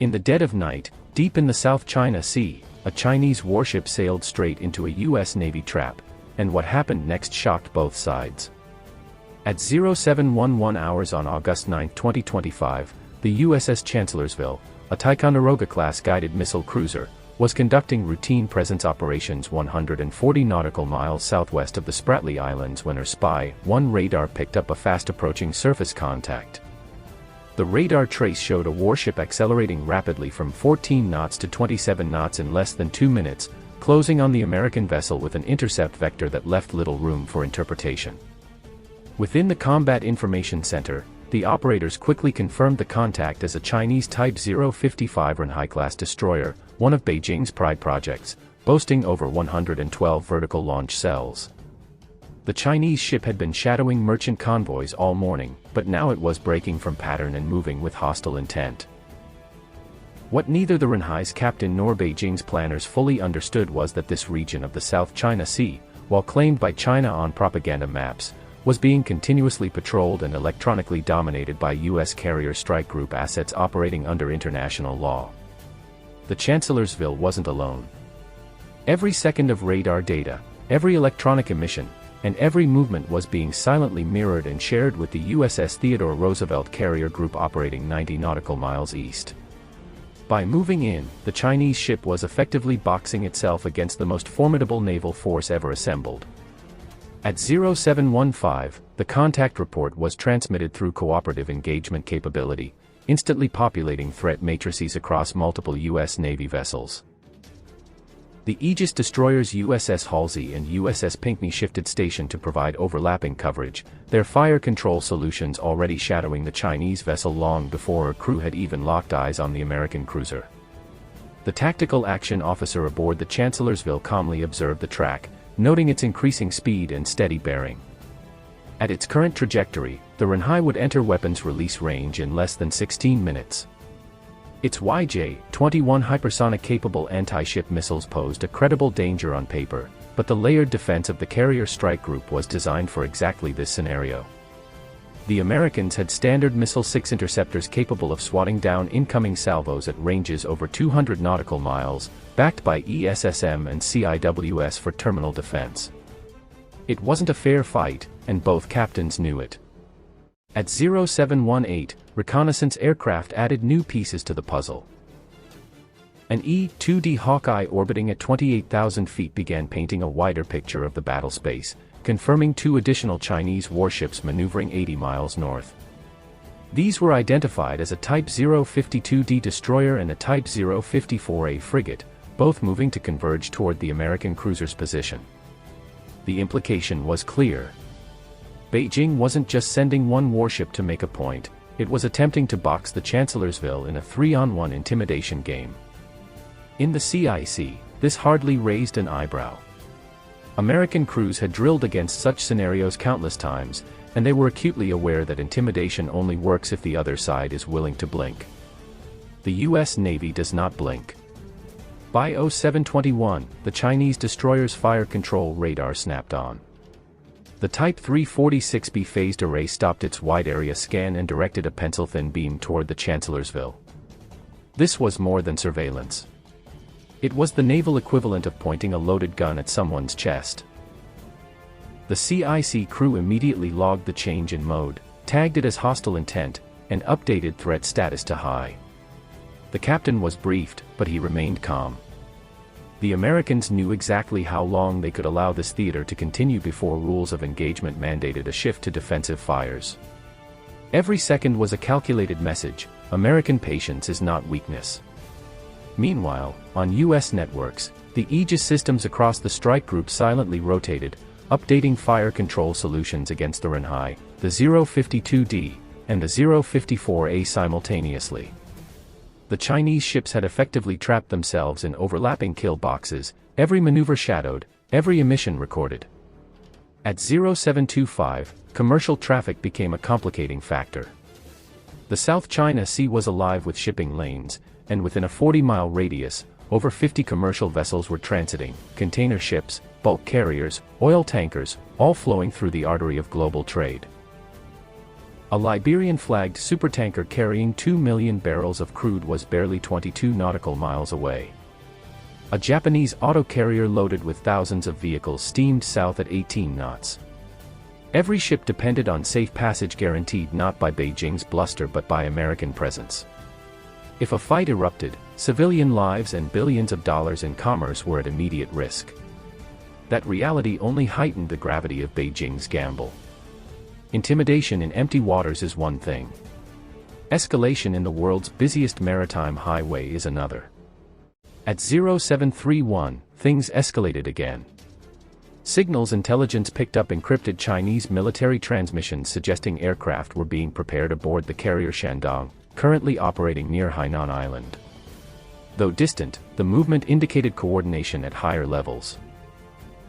In the dead of night, deep in the South China Sea, a Chinese warship sailed straight into a U.S. Navy trap, and what happened next shocked both sides. At 0711 hours on August 9, 2025, the USS Chancellorsville, a Ticonderoga-class guided missile cruiser, was conducting routine presence operations 140 nautical miles southwest of the Spratly Islands when her Spy-1 radar picked up a fast-approaching surface contact. The radar trace showed a warship accelerating rapidly from 14 knots to 27 knots in less than 2 minutes, closing on the American vessel with an intercept vector that left little room for interpretation. Within the Combat Information Center, the operators quickly confirmed the contact as a Chinese Type 055 Renhai-class destroyer, one of Beijing's pride projects, boasting over 112 vertical launch cells. The Chinese ship had been shadowing merchant convoys all morning, but now it was breaking from pattern and moving with hostile intent. What neither the Renhai's captain nor Beijing's planners fully understood was that this region of the South China Sea, while claimed by China on propaganda maps, was being continuously patrolled and electronically dominated by U.S. carrier strike group assets operating under international law. The Chancellorsville wasn't alone. Every second of radar data, every electronic emission, and every movement was being silently mirrored and shared with the USS Theodore Roosevelt carrier group operating 90 nautical miles east. By moving in, the Chinese ship was effectively boxing itself against the most formidable naval force ever assembled. At 0715, the contact report was transmitted through cooperative engagement capability, instantly populating threat matrices across multiple U.S. Navy vessels. The Aegis destroyers USS Halsey and USS Pinckney shifted station to provide overlapping coverage, their fire control solutions already shadowing the Chinese vessel long before her crew had even locked eyes on the American cruiser. The tactical action officer aboard the Chancellorsville calmly observed the track, noting its increasing speed and steady bearing. At its current trajectory, the Renhai would enter weapons release range in less than 16 minutes. Its YJ-21 hypersonic-capable anti-ship missiles posed a credible danger on paper, but the layered defense of the carrier strike group was designed for exactly this scenario. The Americans had Standard Missile-6 interceptors capable of swatting down incoming salvos at ranges over 200 nautical miles, backed by ESSM and CIWS for terminal defense. It wasn't a fair fight, and both captains knew it. At 0718, reconnaissance aircraft added new pieces to the puzzle. An E-2D Hawkeye orbiting at 28,000 feet began painting a wider picture of the battle space, confirming 2 additional Chinese warships maneuvering 80 miles north. These were identified as a Type 052D destroyer and a Type 054A frigate, both moving to converge toward the American cruiser's position. The implication was clear. Beijing wasn't just sending one warship to make a point, it was attempting to box the Chancellorsville in a 3-on-1 intimidation game. In the CIC, this hardly raised an eyebrow. American crews had drilled against such scenarios countless times, and they were acutely aware that intimidation only works if the other side is willing to blink. The U.S. Navy does not blink. By 0721, the Chinese destroyer's fire control radar snapped on. The Type 346B phased array stopped its wide-area scan and directed a pencil-thin beam toward the Chancellorsville. This was more than surveillance. It was the naval equivalent of pointing a loaded gun at someone's chest. The CIC crew immediately logged the change in mode, tagged it as hostile intent, and updated threat status to high. The captain was briefed, but he remained calm. The Americans knew exactly how long they could allow this theater to continue before rules of engagement mandated a shift to defensive fires. Every second was a calculated message: American patience is not weakness. Meanwhile, on U.S. networks, the Aegis systems across the strike group silently rotated, updating fire control solutions against the Renhai, the 052D, and the 054A simultaneously. The Chinese ships had effectively trapped themselves in overlapping kill boxes, every maneuver shadowed, every emission recorded. At 0725, commercial traffic became a complicating factor. The South China Sea was alive with shipping lanes, and within a 40-mile radius, over 50 commercial vessels were transiting, container ships, bulk carriers, oil tankers, all flowing through the artery of global trade. A Liberian-flagged supertanker carrying 2 million barrels of crude was barely 22 nautical miles away. A Japanese auto-carrier loaded with thousands of vehicles steamed south at 18 knots. Every ship depended on safe passage guaranteed not by Beijing's bluster but by American presence. If a fight erupted, civilian lives and billions of dollars in commerce were at immediate risk. That reality only heightened the gravity of Beijing's gamble. Intimidation in empty waters is one thing. Escalation in the world's busiest maritime highway is another. At 0731, things escalated again. Signals intelligence picked up encrypted Chinese military transmissions suggesting aircraft were being prepared aboard the carrier Shandong, currently operating near Hainan Island. Though distant, the movement indicated coordination at higher levels.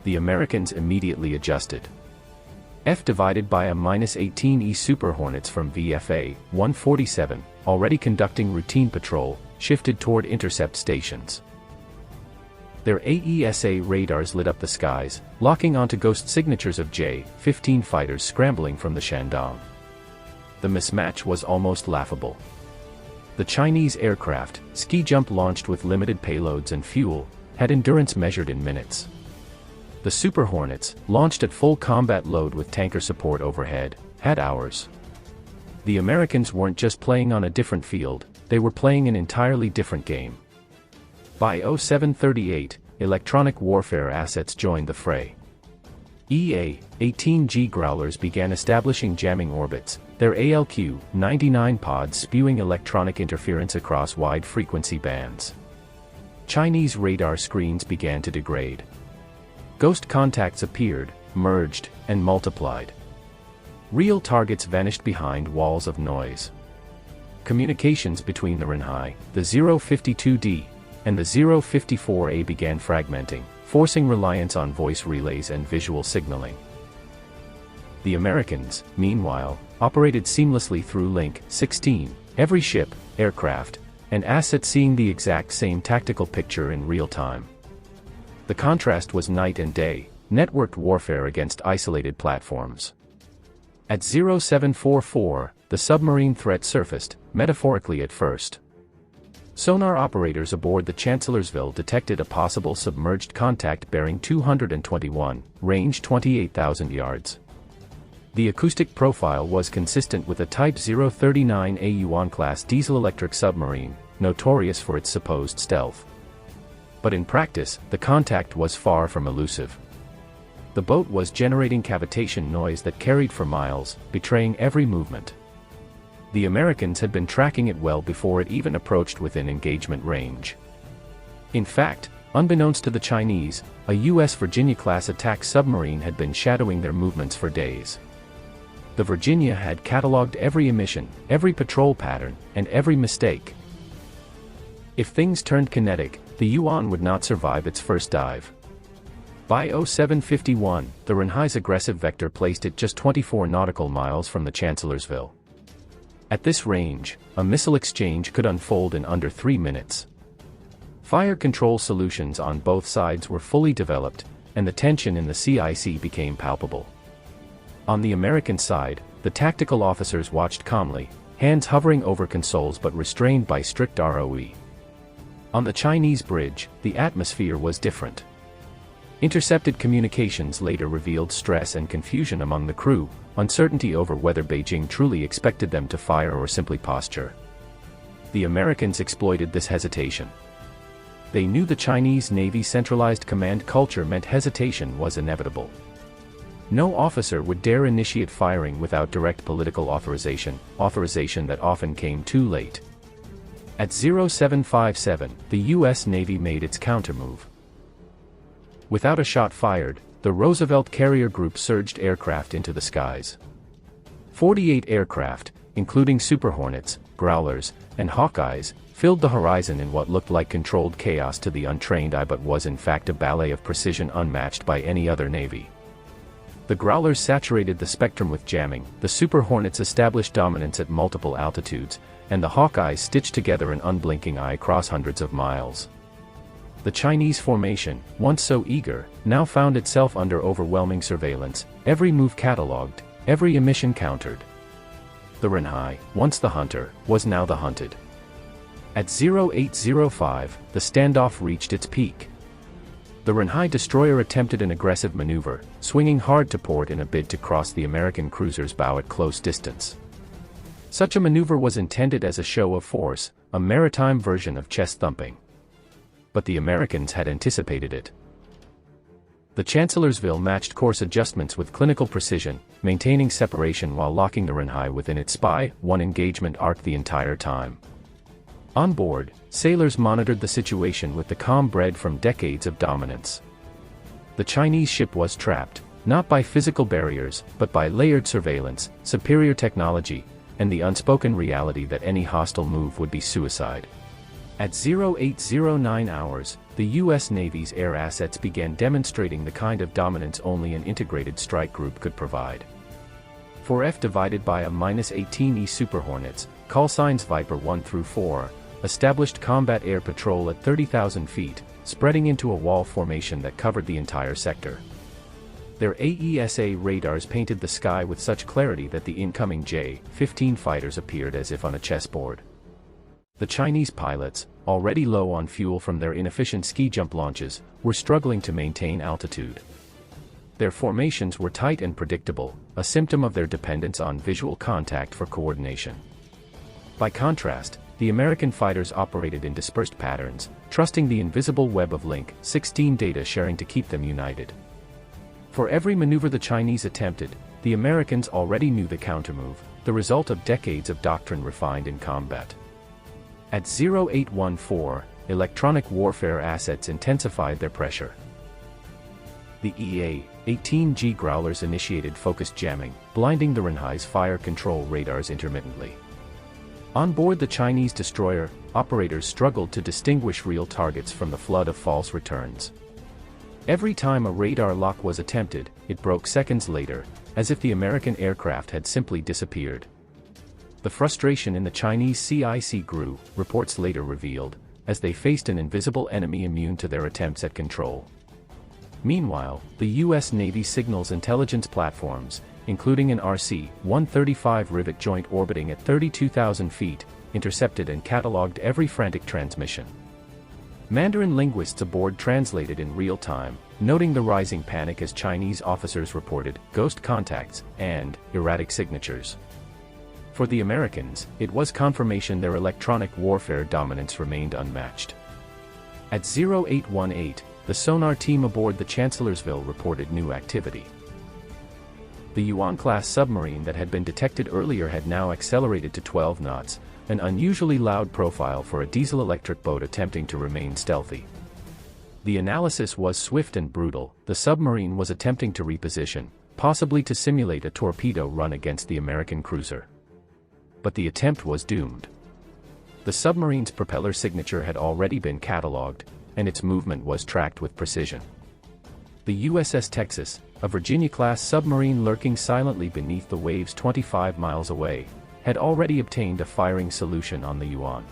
The Americans immediately adjusted. F divided by a -18E Super Hornets from VFA 147, already conducting routine patrol, shifted toward intercept stations. Their AESA radars lit up the skies, locking onto ghost signatures of J-15 fighters scrambling from the Shandong. The mismatch was almost laughable. The Chinese aircraft, ski jump launched with limited payloads and fuel, had endurance measured in minutes. The Super Hornets, launched at full combat load with tanker support overhead, had hours. The Americans weren't just playing on a different field, they were playing an entirely different game. By 0738, electronic warfare assets joined the fray. EA-18G Growlers began establishing jamming orbits, their ALQ-99 pods spewing electronic interference across wide frequency bands. Chinese radar screens began to degrade. Ghost contacts appeared, merged, and multiplied. Real targets vanished behind walls of noise. Communications between the Renhai, the 052D, and the 054A began fragmenting, forcing reliance on voice relays and visual signaling. The Americans, meanwhile, operated seamlessly through Link 16, every ship, aircraft, and asset seeing the exact same tactical picture in real time. The contrast was night and day, networked warfare against isolated platforms. At 0744, the submarine threat surfaced, metaphorically at first. Sonar operators aboard the Chancellorsville detected a possible submerged contact bearing 221, range 28,000 yards. The acoustic profile was consistent with a Type 039A Yuan-class diesel-electric submarine, notorious for its supposed stealth. But in practice, the contact was far from elusive. The boat was generating cavitation noise that carried for miles, betraying every movement. The Americans had been tracking it well before it even approached within engagement range. In fact, unbeknownst to the Chinese, a U.S. Virginia-class attack submarine had been shadowing their movements for days. The Virginia had cataloged every emission, every patrol pattern, and every mistake. If things turned kinetic, the Yuan would not survive its first dive. By 0751, the Renhai's aggressive vector placed it just 24 nautical miles from the Chancellorsville. At this range, a missile exchange could unfold in under 3 minutes. Fire control solutions on both sides were fully developed, and the tension in the CIC became palpable. On the American side, the tactical officers watched calmly, hands hovering over consoles but restrained by strict ROE. On the Chinese bridge, the atmosphere was different. Intercepted communications later revealed stress and confusion among the crew, uncertainty over whether Beijing truly expected them to fire or simply posture. The Americans exploited this hesitation. They knew the Chinese Navy's centralized command culture meant hesitation was inevitable. No officer would dare initiate firing without direct political authorization that often came too late. At 0757, the U.S. Navy made its countermove. Without a shot fired, the Roosevelt carrier group surged aircraft into the skies. 48 aircraft, including Super Hornets, Growlers, and Hawkeyes, filled the horizon in what looked like controlled chaos to the untrained eye but was in fact a ballet of precision unmatched by any other navy. The Growlers saturated the spectrum with jamming, the Super Hornets established dominance at multiple altitudes, and the Hawkeyes stitched together an unblinking eye across hundreds of miles. The Chinese formation, once so eager, now found itself under overwhelming surveillance, every move catalogued, every emission countered. The Renhai, once the hunter, was now the hunted. At 0805, the standoff reached its peak. The Renhai destroyer attempted an aggressive maneuver, swinging hard to port in a bid to cross the American cruiser's bow at close distance. Such a maneuver was intended as a show of force, a maritime version of chest thumping. But the Americans had anticipated it. The Chancellorsville matched course adjustments with clinical precision, maintaining separation while locking the Renhai within its spy-1 engagement arc the entire time. On board, sailors monitored the situation with the calm bred from decades of dominance. The Chinese ship was trapped, not by physical barriers, but by layered surveillance, superior technology, and the unspoken reality that any hostile move would be suicide. At 0809 hours, the U.S. Navy's air assets began demonstrating the kind of dominance only an integrated strike group could provide. 4F divided by a -18E Super Hornets, call signs Viper 1 through 4, established combat air patrol at 30,000 feet, spreading into a wall formation that covered the entire sector. Their AESA radars painted the sky with such clarity that the incoming J-15 fighters appeared as if on a chessboard. The Chinese pilots, already low on fuel from their inefficient ski jump launches, were struggling to maintain altitude. Their formations were tight and predictable, a symptom of their dependence on visual contact for coordination. By contrast, the American fighters operated in dispersed patterns, trusting the invisible web of Link 16 data sharing to keep them united. For every maneuver the Chinese attempted, the Americans already knew the countermove, the result of decades of doctrine refined in combat. At 0814, electronic warfare assets intensified their pressure. The EA-18G Growlers initiated focused jamming, blinding the Renhai's fire control radars intermittently. On board the Chinese destroyer, operators struggled to distinguish real targets from the flood of false returns. Every time a radar lock was attempted, it broke seconds later, as if the American aircraft had simply disappeared. The frustration in the Chinese CIC grew, reports later revealed, as they faced an invisible enemy immune to their attempts at control. Meanwhile, the U.S. Navy signals intelligence platforms, including an RC-135 rivet joint orbiting at 32,000 feet, intercepted and catalogued every frantic transmission. Mandarin linguists aboard translated in real time, noting the rising panic as Chinese officers reported ghost contacts and erratic signatures. For the Americans, it was confirmation their electronic warfare dominance remained unmatched. At 0818, the sonar team aboard the Chancellorsville reported new activity. The Yuan-class submarine that had been detected earlier had now accelerated to 12 knots, an unusually loud profile for a diesel-electric boat attempting to remain stealthy. The analysis was swift and brutal. The submarine was attempting to reposition, possibly to simulate a torpedo run against the American cruiser. But the attempt was doomed. The submarine's propeller signature had already been catalogued, and its movement was tracked with precision. The USS Texas, a Virginia-class submarine lurking silently beneath the waves 25 miles away, had already obtained a firing solution on the Yuan.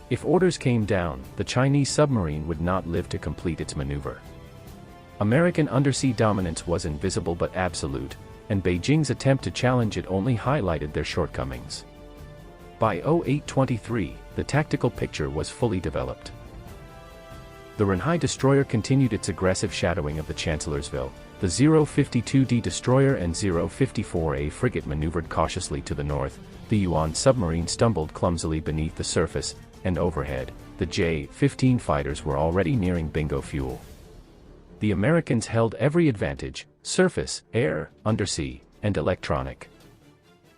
If orders came down, the Chinese submarine would not live to complete its maneuver. American undersea dominance was invisible but absolute, and Beijing's attempt to challenge it only highlighted their shortcomings. By 0823, the tactical picture was fully developed. The Renhai destroyer continued its aggressive shadowing of the Chancellorsville. The 052D destroyer and 054A frigate maneuvered cautiously to the north. The Yuan submarine stumbled clumsily beneath the surface, and overhead, the J-15 fighters were already nearing bingo fuel. The Americans held every advantage: surface, air, undersea, and electronic.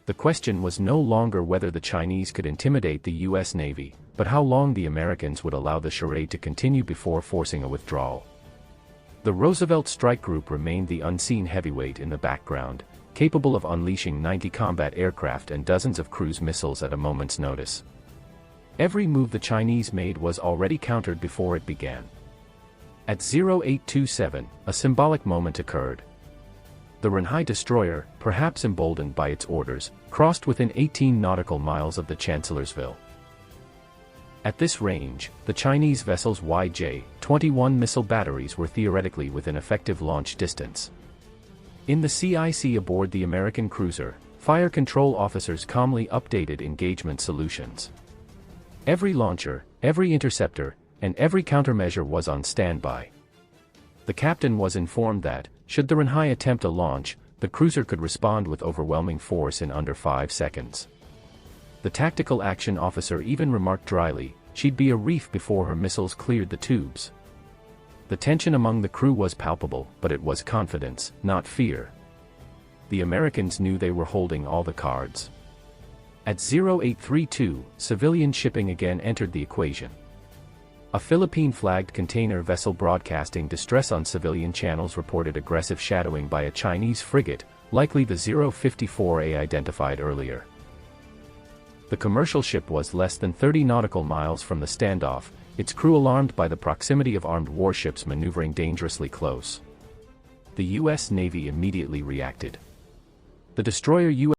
The question was no longer whether the Chinese could intimidate the U.S. Navy, but how long the Americans would allow the charade to continue before forcing a withdrawal. The Roosevelt Strike Group remained the unseen heavyweight in the background, capable of unleashing 90 combat aircraft and dozens of cruise missiles at a moment's notice. Every move the Chinese made was already countered before it began. At 0827, a symbolic moment occurred. The Renhai destroyer, perhaps emboldened by its orders, crossed within 18 nautical miles of the Chancellorsville. At this range, the Chinese vessel's YJ-21 missile batteries were theoretically within effective launch distance. In the CIC aboard the American cruiser, Fire control officers calmly updated engagement solutions. Every launcher, every interceptor, and every countermeasure was on standby. The captain was informed that, should the Renhai attempt a launch, the cruiser could respond with overwhelming force in under 5 seconds. The tactical action officer even remarked dryly, she'd be a reef before her missiles cleared the tubes. The tension among the crew was palpable, but it was confidence, not fear. The Americans knew they were holding all the cards. At 0832, civilian shipping again entered the equation. A Philippine-flagged container vessel broadcasting distress on civilian channels reported aggressive shadowing by a Chinese frigate, likely the 054A identified earlier. The commercial ship was less than 30 nautical miles from the standoff, its crew alarmed by the proximity of armed warships maneuvering dangerously close. The U.S. Navy immediately reacted. The destroyer